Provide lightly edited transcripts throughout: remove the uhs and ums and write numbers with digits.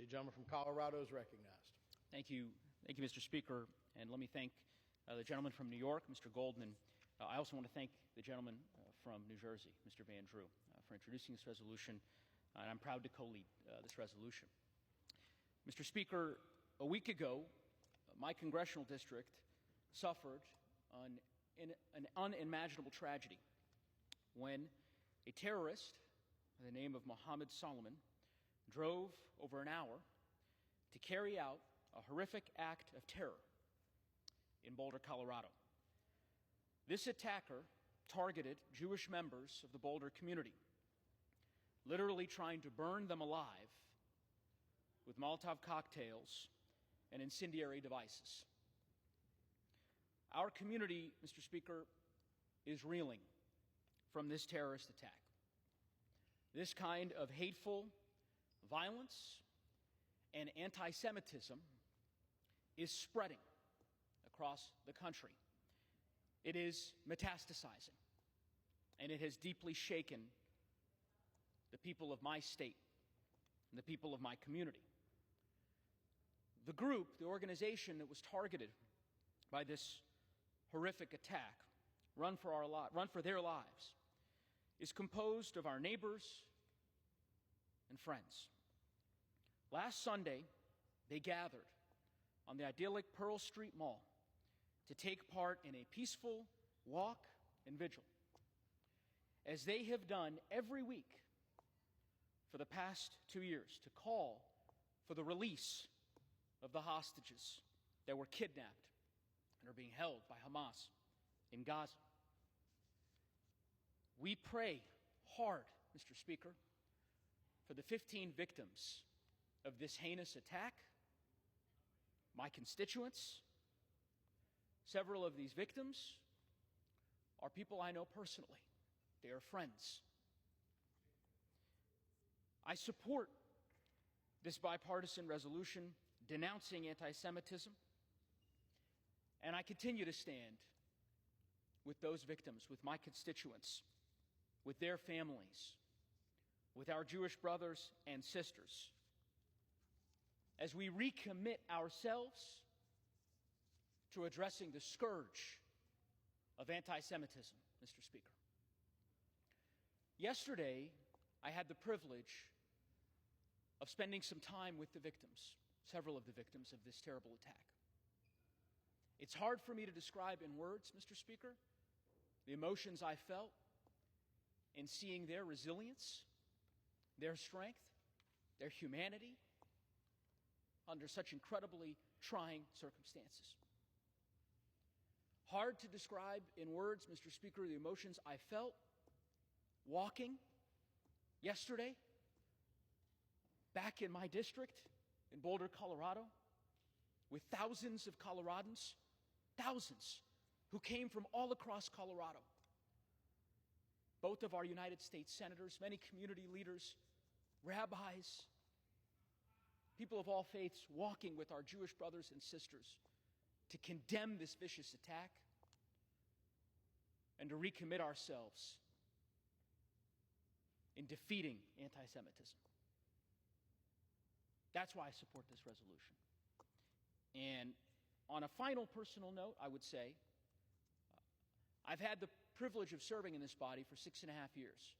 The gentleman from Colorado is recognized. Thank you, Mr. Speaker, and let me thank the gentleman from New York, Mr. Goldman. I also want to thank the gentleman from New Jersey, Mr. Van Drew, for introducing this resolution, and I'm proud to co-lead this resolution. Mr. Speaker, a week ago, my congressional district suffered an unimaginable tragedy when a terrorist by the name of Mohammed Solomon drove over an hour to carry out a horrific act of terror in Boulder, Colorado. This attacker targeted Jewish members of the Boulder community, literally trying to burn them alive with Molotov cocktails and incendiary devices. Our community, Mr. Speaker, is reeling from this terrorist attack. This kind of hateful violence and anti-Semitism is spreading across the country. It is metastasizing, and it has deeply shaken the people of my state and the people of my community. The group, the organization that was targeted by this horrific attack, Run for Their Lives, is composed of our neighbors and friends. Last Sunday, they gathered on the idyllic Pearl Street Mall to take part in a peaceful walk and vigil, as they have done every week for the past 2 years, to call for the release of the hostages that were kidnapped and are being held by Hamas in Gaza. We pray hard, Mr. Speaker, for the 15 victims of this heinous attack, my constituents. Several of these victims are people I know personally. They are friends. I support this bipartisan resolution denouncing anti-Semitism, and I continue to stand with those victims, with my constituents, with their families, with our Jewish brothers and sisters, as we recommit ourselves to addressing the scourge of anti-Semitism, Mr. Speaker. Yesterday, I had the privilege of spending some time with the victims, several of the victims of this terrible attack. It's hard for me to describe in words, Mr. Speaker, the emotions I felt in seeing their resilience, their strength, their humanity under such incredibly trying circumstances. Hard to describe in words, Mr. Speaker, the emotions I felt walking yesterday back in my district in Boulder, Colorado, with thousands of Coloradans, thousands who came from all across Colorado. Both of our United States senators, many community leaders, rabbis, people of all faiths walking with our Jewish brothers and sisters to condemn this vicious attack and to recommit ourselves in defeating anti-Semitism. That's why I support this resolution. And on a final personal note, I would say, I've had the privilege of serving in this body for 6.5 years.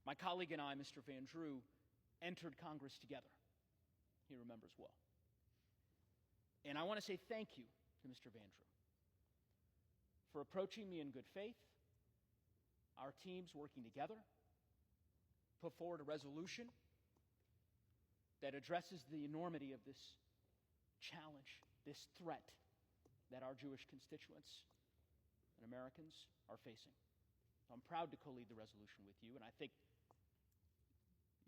My colleague and I, Mr. Van Drew, entered Congress together. He remembers well. And I want to say thank you to Mr. Van Drew for approaching me in good faith, our teams working together, put forward a resolution that addresses the enormity of this challenge, this threat that our Jewish constituents and Americans are facing. I'm proud to co-lead the resolution with you, and I think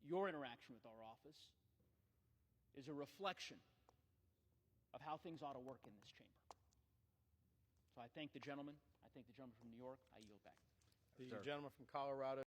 your interaction with our office is a reflection of how things ought to work in this chamber. So I thank the gentleman. I thank the gentleman from New York. I yield back. The gentleman from Colorado.